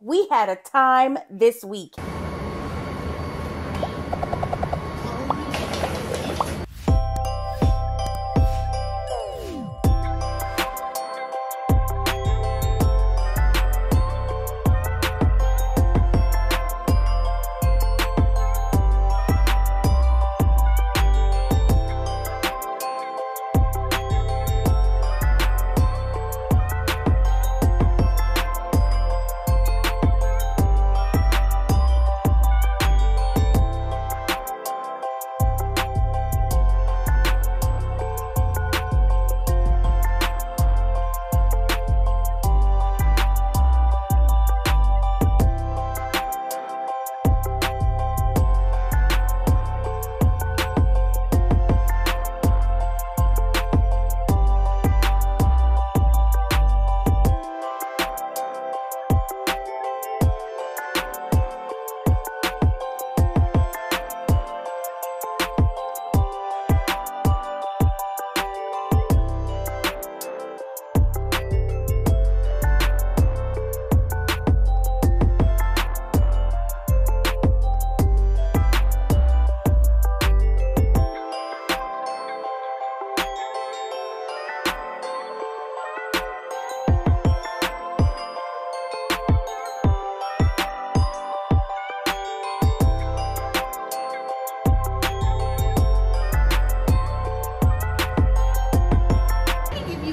we had a time this week.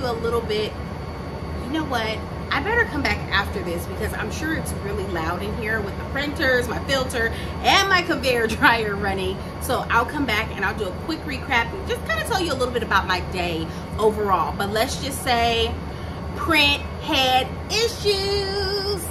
A little bit, you know what, I better come back after this because I'm sure it's really loud in here with the printers, my filter, and my conveyor dryer running. So I'll come back and I'll do a quick recap and just kind of tell you a little bit about my day overall. But let's just say Printhead issues.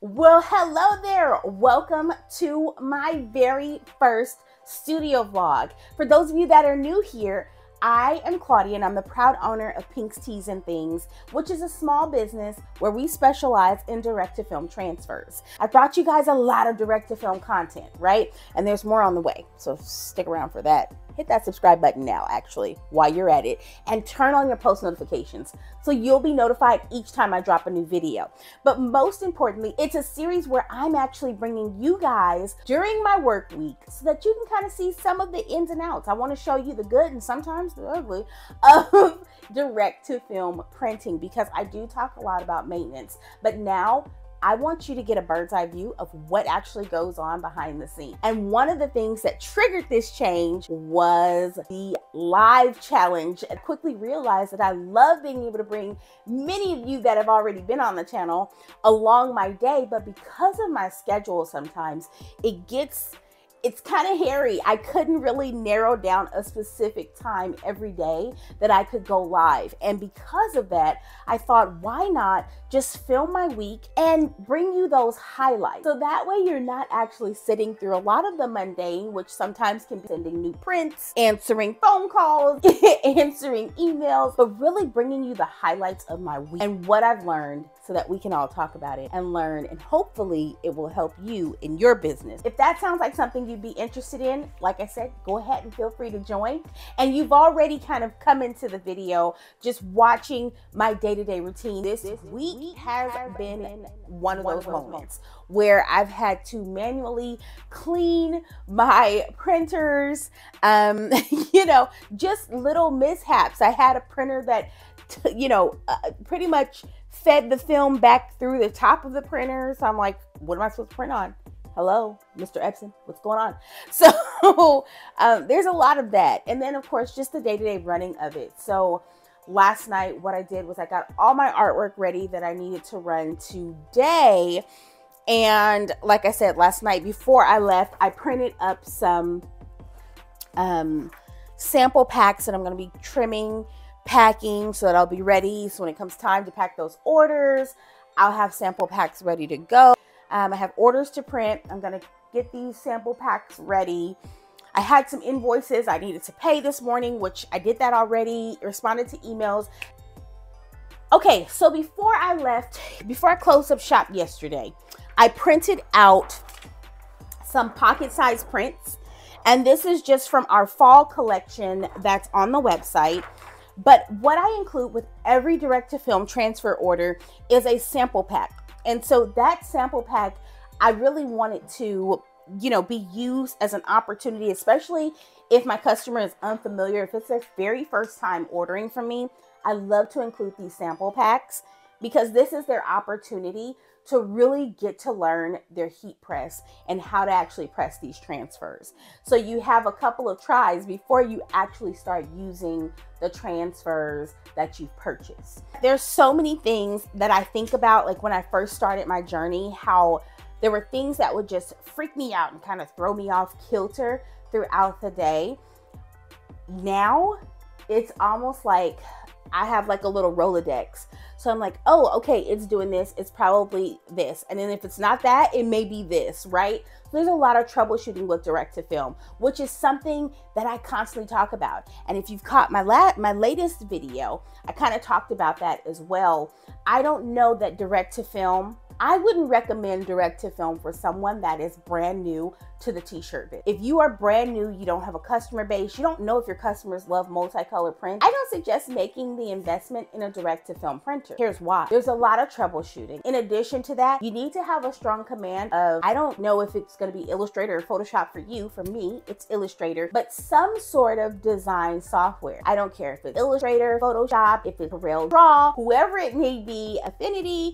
Well, hello there. Welcome to my very first studio vlog. For those of you that are new here, I am Claudia and I'm the proud owner of Pink's Teas and Things, which is a small business where we specialize in direct-to-film transfers. I brought you guys a lot of direct-to-film content, right? And there's more on the way, so stick around for that. Hit that subscribe button now, actually, while you're at it, and turn on your post notifications so you'll be notified each time I drop a new video. But most importantly, it's a series where I'm actually bringing you guys during my work week so that you can kind of see some of the ins and outs. I want to show you the good and sometimes the ugly of direct-to-film printing because I do talk a lot about maintenance, but now I want you to get a bird's eye view of what actually goes on behind the scenes. And one of the things that triggered this change was the live challenge. I quickly realized that I love being able to bring many of you that have already been on the channel along my day, but because of my schedule sometimes, it's kind of hairy. I couldn't really narrow down a specific time every day that I could go live. And because of that, I thought, why not just film my week and bring you those highlights? So that way you're not actually sitting through a lot of the mundane, which sometimes can be sending new prints, answering phone calls, answering emails, but really bringing you the highlights of my week and what I've learned so that we can all talk about it and learn, and hopefully it will help you in your business. If that sounds like something you'd be interested in, like I said, go ahead and feel free to join. And you've already kind of come into the video just watching my day-to-day routine. This week has been one of those moments where I've had to manually clean my printers, you know, just little mishaps. I had a printer that pretty much fed the film back through the top of the printer. So I'm like, what am I supposed to print on? Hello, Mr. Epson, what's going on? So there's a lot of that. And then of course, just the day-to-day running of it. So last night, what I did was I got all my artwork ready that I needed to run today. And like I said, last night before I left, I printed up some sample packs that I'm going to be trimming, packing, so that I'll be ready. So when it comes time to pack those orders, I'll have sample packs ready to go. I have orders to print. I'm going to get these sample packs ready. I had some invoices I needed to pay this morning, which I did that already, responded to emails. Okay, so before I left, before I closed up shop yesterday, I printed out some pocket-sized prints. And this is just from our fall collection that's on the website. But what I include with every direct-to-film transfer order is a sample pack. And so that sample pack, I really wanted to, be used as an opportunity, especially if my customer is unfamiliar, if it's their very first time ordering from me. I love to include these sample packs because this is their opportunity to really get to learn their heat press and how to actually press these transfers. So you have a couple of tries before you actually start using the transfers that you've purchased. There's so many things that I think about, like when I first started my journey, how there were things that would just freak me out and kind of throw me off kilter throughout the day. Now it's almost like I have like a little Rolodex. So I'm like, oh, okay, it's doing this. It's probably this. And then if it's not that, it may be this, right? So there's a lot of troubleshooting with direct to film, which is something that I constantly talk about. And if you've caught my latest video, I kind of talked about that as well. I don't know that direct to film, I wouldn't recommend direct to film for someone that is brand new to the t-shirt bit. If you are brand new, you don't have a customer base, you don't know if your customers love multicolor print, I don't suggest making the investment in a direct to film printer. Here's why. There's a lot of troubleshooting. In addition to that, you need to have a strong command of, I don't know if it's going to be Illustrator or Photoshop for you. For me, it's Illustrator, but some sort of design software. I don't care if it's Illustrator, Photoshop, if it's Corel Draw, whoever it may be, Affinity,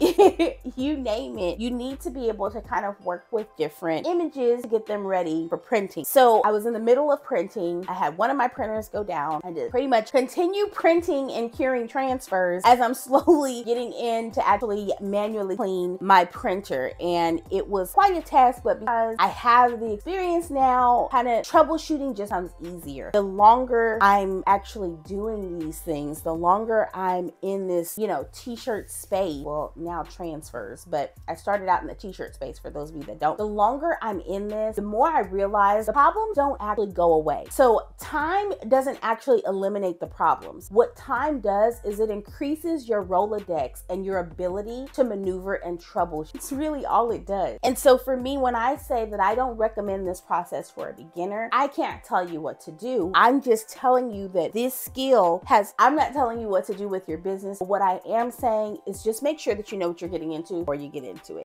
you name it. You need to be able to kind of work with different images to get them ready for printing. So I was in the middle of printing. I had one of my printers go down. I did pretty much continue printing and curing transfers as I'm slowly getting in to actually manually clean my printer. And it was quite a task, but because I have the experience now, kind of troubleshooting just sounds easier. The longer I'm actually doing these things, the longer I'm in this, t-shirt space, well, now transfers, but I started out in the t-shirt space for those of you that don't. The longer I'm in this, the more I realize the problems don't actually go away. So time doesn't actually eliminate the problems. What time does is it increases your Rolodex and your ability to maneuver and troubleshoot. It's really all it does. And so for me, when I say that I don't recommend this process for a beginner, I can't tell you what to do. I'm just telling you that this skill I'm not telling you what to do with your business. What I am saying is just make sure that you know what you're getting into before you get into it.